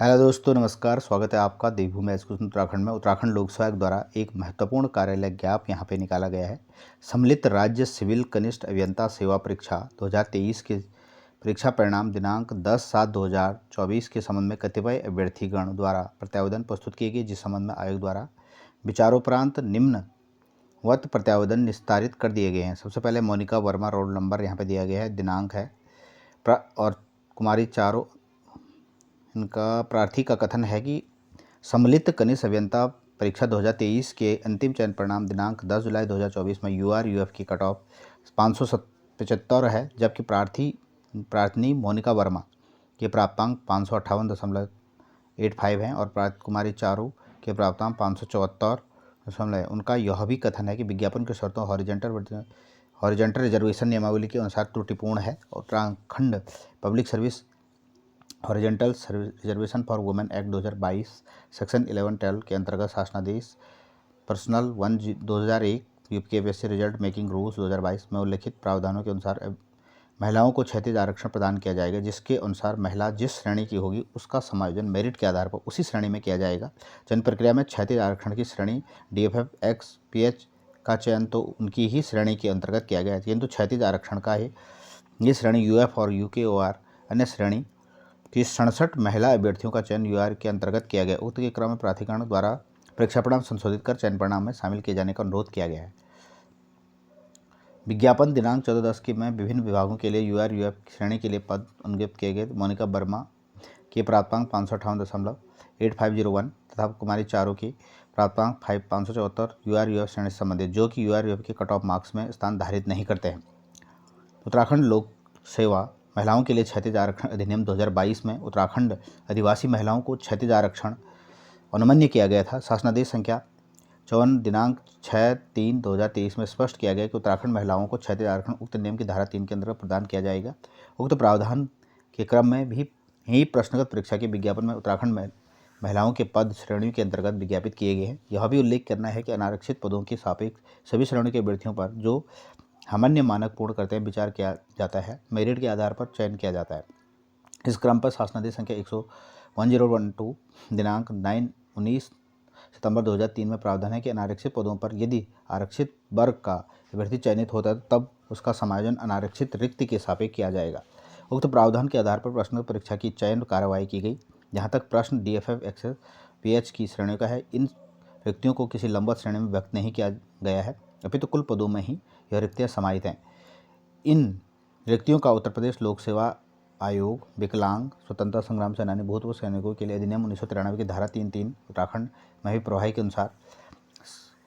Hello दोस्तों, नमस्कार। स्वागत है आपका देवभूमि एजुकेशन उत्तराखंड में। उत्तराखंड लोक सेवा द्वारा एक महत्वपूर्ण कार्यालय ज्ञाप यहाँ पे निकाला गया है। सम्मिलित राज्य सिविल कनिष्ठ अभियंता सेवा परीक्षा 2023 के परीक्षा परिणाम दिनांक 10/7/2024 के संबंध में कतिपय अभ्यर्थीगण द्वारा प्रत्यावेदन प्रस्तुत किए गए, जिस संबंध में आयोग द्वारा विचारोपरांत निम्नवत प्रत्यावेदन निस्तारित कर दिए गए हैं। सबसे पहले मोनिका वर्मा, रोल नंबर यहाँ पे दिया गया है, दिनांक है और कुमारी चारों। इनका प्रार्थी का कथन है कि सम्मिलित कनिष्ठ अभियंता परीक्षा 2023 के अंतिम चयन परिणाम दिनांक 10 जुलाई 2024 में यूआर-यूएफ की कट ऑफ 575 है, जबकि प्रार्थनी मोनिका वर्मा के प्राप्तांक 558.85 हैं और कुमारी चारू के प्राप्तांक 574। उनका यह भी कथन है कि विज्ञापन के शर्तों हॉरिजॉन्टल रिजर्वेशन नियमावली के अनुसार त्रुटिपूर्ण है। Uttarakhand public service horizontal reservation for women act 2022 section 11-12 के अंतर्गत शासनादेश personal 1/2001 UPSC result making rules 2022 में उल्लिखित प्रावधानों के अनुसार महिलाओं को क्षैतिज आरक्षण प्रदान किया जाएगा, जिसके अनुसार महिला जिस श्रेणी की होगी उसका समायोजन मेरिट के आधार पर उसी श्रेणी में किया जाएगा। चयन प्रक्रिया में क्षैतिज आरक्षण की श्रेणी DFF एक्स PH का चयन तो उनकी ही श्रेणी के अंतर्गत किया गया है, किंतु क्षैतिज आरक्षण का ये श्रेणी UF और UKOR अन्य श्रेणी कि 67 महिला अभ्यर्थियों का चयन UR के अंतर्गत किया गया। उक्त के क्रम में प्राधिकरण द्वारा परीक्षा परिणाम संशोधित कर चयन परिणाम में शामिल किए जाने का अनुरोध किया गया है। विज्ञापन दिनांक 14/10 के में विभिन्न विभागों के लिए UR-UF श्रेणी के लिए पद उन्मुक्त किए गए। मोनिका वर्मा के प्राप्तांक 558.8501 तथा कुमारी चारू के प्राप्तांक 574 UR-UF श्रेणी से संबंधित, जो कि UR-UF के कट ऑफ मार्क्स में स्थान धारित नहीं करते हैं। उत्तराखंड लोक सेवा महिलाओं के लिए क्षैतिज आरक्षण अधिनियम 2022 में उत्तराखंड आदिवासी महिलाओं को क्षैतिज आरक्षण अनुमन्य किया गया था। शासनादेश संख्या 54 दिनांक 6/3/2023 में स्पष्ट किया गया कि उत्तराखंड महिलाओं को क्षैतिज आरक्षण उक्त नियम की धारा 3 के अंतर्गत प्रदान किया जाएगा। उक्त प्रावधान के क्रम में भी ही प्रश्नगत परीक्षा के विज्ञापन में उत्तराखंड में महिलाओं के पद श्रेणियों के अंतर्गत विज्ञापित किए गए हैं। यह भी उल्लेख करना है कि अनारक्षित पदों के सापेक्ष सभी श्रेणियों के अभ्यर्थियों पर जो सामान्य मानक पूर्ण करते हैं विचार किया जाता है, मेरिट के आधार पर चयन किया जाता है। इस क्रम पर शासनादेश संख्या 1012 दिनांक 19 सितंबर 2003 में प्रावधान है कि अनारक्षित पदों पर यदि आरक्षित वर्ग का अभ्यर्थी चयनित होता है तब उसका समायोजन अनारक्षित रिक्ति के सापेक्ष किया जाएगा। उक्त प्रावधान के आधार पर प्रश्नोत्तर परीक्षा की चयन कार्रवाई की गई। जहाँ तक प्रश्न DFF एक्स PH की श्रेणियों का है, इन रिक्तियों को किसी लंबवत श्रेणी में व्यक्त नहीं किया गया है, अपितु कुल पदों में ही यह रिक्तियाँ समाहित हैं। इन रिक्तियों का उत्तर प्रदेश लोक सेवा आयोग विकलांग स्वतंत्रता संग्राम सेनानी भूतपूर्व सैनिकों के लिए अधिनियम 1993 की धारा 3(3) उत्तराखंड में भी प्रवाही के अनुसार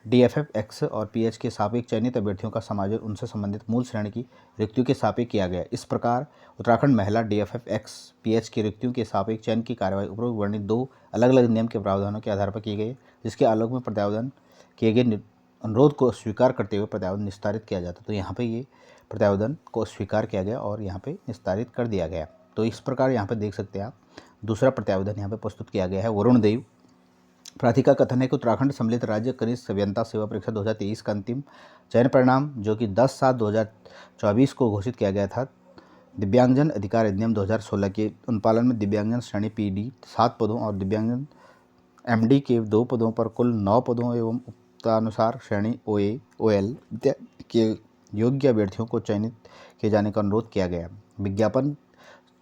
DFF एक्स और PH के सापेक्ष चयनित अभ्यर्थियों का समायोजन उनसे संबंधित मूल श्रेणी की रिक्तियों के सापेक्ष किया गया। इस प्रकार उत्तराखंड महिला DFF एक्स PH की रिक्तियों के सापेक्ष चयन की कार्रवाई उपरोक्त वर्णित 2 अलग अलग नियम के प्रावधानों के आधार पर की गई, जिसके आलोक में प्रत्यावेदन किए गए अनुरोध को स्वीकार करते हुए प्रत्यावेदन निस्तारित किया जाता। तो यहाँ पे ये प्रत्यावेदन को स्वीकार किया गया और यहाँ पे निस्तारित कर दिया गया। तो इस प्रकार यहाँ पे देख सकते हैं आप, दूसरा प्रत्यावेदन यहाँ पे प्रस्तुत किया गया है। वरुण देव प्रार्थी का कथन है कि उत्तराखंड सम्मिलित राज्य कनिष्ठ अभियंता सेवा परीक्षा 2023 का अंतिम चयन परिणाम, जो कि 10/7/2024 को घोषित किया गया था, दिव्यांगजन अधिकार अधिनियम 2016 के अनुपालन में दिव्यांगजन श्रेणी PD 7 पदों और दिव्यांगजन MD के 2 पदों पर कुल 9 पदों एवं अनुसार श्रेणी OA OL के योग्य अभ्यर्थियों को चयनित किए जाने का अनुरोध किया गया। विज्ञापन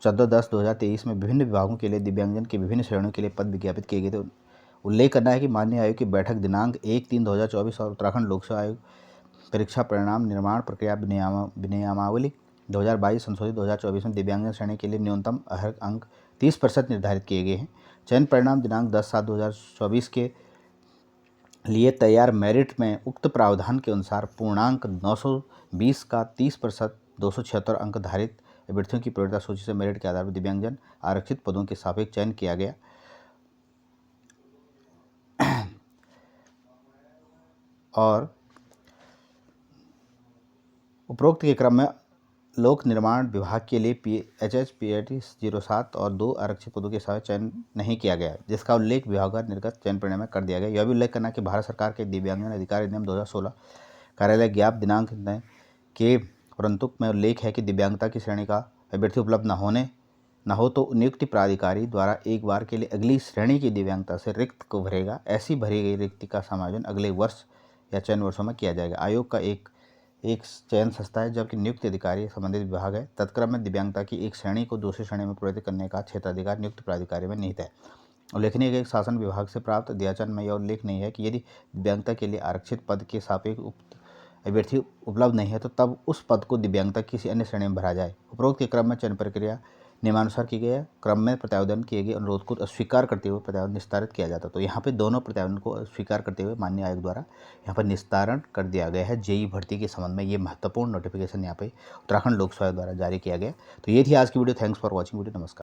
14/10/2023 में विभिन्न विभागों के लिए दिव्यांगजन की विभिन्न श्रेणियों के लिए पद विज्ञापित किए गए थे। उल्लेख करना है कि माननीय आयोग की बैठक दिनांक 1/3/2024 और उत्तराखंड लोक सेवा आयोग परीक्षा परिणाम निर्माण प्रक्रिया विनियमावली 2022 संशोधित 2024 में दिव्यांगजन श्रेणी के लिए न्यूनतम अर्हता अंक 30% निर्धारित किए गए हैं। चयन परिणाम दिनांक 10/7/2024 के लिए तैयार मेरिट में उक्त प्रावधान के अनुसार पूर्णांक 920 का 30% 276 अंक धारित अभ्यर्थियों की प्रायोरिता सूची से मेरिट के आधार पर दिव्यांगजन आरक्षित पदों के सापेक्ष चयन किया गया। और उपरोक्त के क्रम में लोक निर्माण विभाग के लिए PHH-PAT 07 और 2 आरक्षित पदों के साथ चयन नहीं किया गया, जिसका उल्लेख विभागवार निर्गत चयन परिणाम में कर दिया गया। यह भी उल्लेख करना कि भारत सरकार के दिव्यांगजन अधिकार अधिनियम 2016 कार्यालय ज्ञाप दिनांक के परंतु में उल्लेख है कि दिव्यांगता की श्रेणी का अभ्यर्थी उपलब्ध न होने न हो तो नियुक्ति प्राधिकारी द्वारा एक बार के लिए अगली श्रेणी की दिव्यांगता से रिक्त को भरेगा। ऐसी भरी गई रिक्ति का समायोजन अगले वर्ष या चयन वर्षों में किया जाएगा। आयोग का एक चयन संस्था है, जबकि नियुक्त अधिकारी संबंधित विभाग है। तत्क्रम में दिव्यांगता की एक श्रेणी को दूसरी श्रेणी में परिवर्तित करने का क्षेत्राधिकार नियुक्त प्राधिकारी में निहित है। उल्लेखनीय है कि शासन विभाग से प्राप्त अध्याचन में यह उल्लेख नहीं है कि यदि दिव्यांगता के लिए आरक्षित पद के सापेक्ष अभ्यर्थी उपलब्ध नहीं है तो तब उस पद को दिव्यांगता किसी अन्य श्रेणी में भरा जाए। उपरोक्त के क्रम में चयन प्रक्रिया नियमानुसार की गई है। क्रम में प्रत्यावेदन किए गए अनुरोध को अस्वीकार करते हुए प्रत्यावेदन निस्तारित किया जाता है। तो यहाँ पे दोनों प्रत्यावेदन को अस्वीकार करते हुए माननीय आयोग द्वारा यहाँ पर निस्तारण कर दिया गया है। जेई भर्ती के संबंध में ये महत्वपूर्ण नोटिफिकेशन यहाँ पे उत्तराखंड लोक सेवा द्वारा जारी किया गया। तो ये थी आज की video. Thanks for watching video. नमस्कार।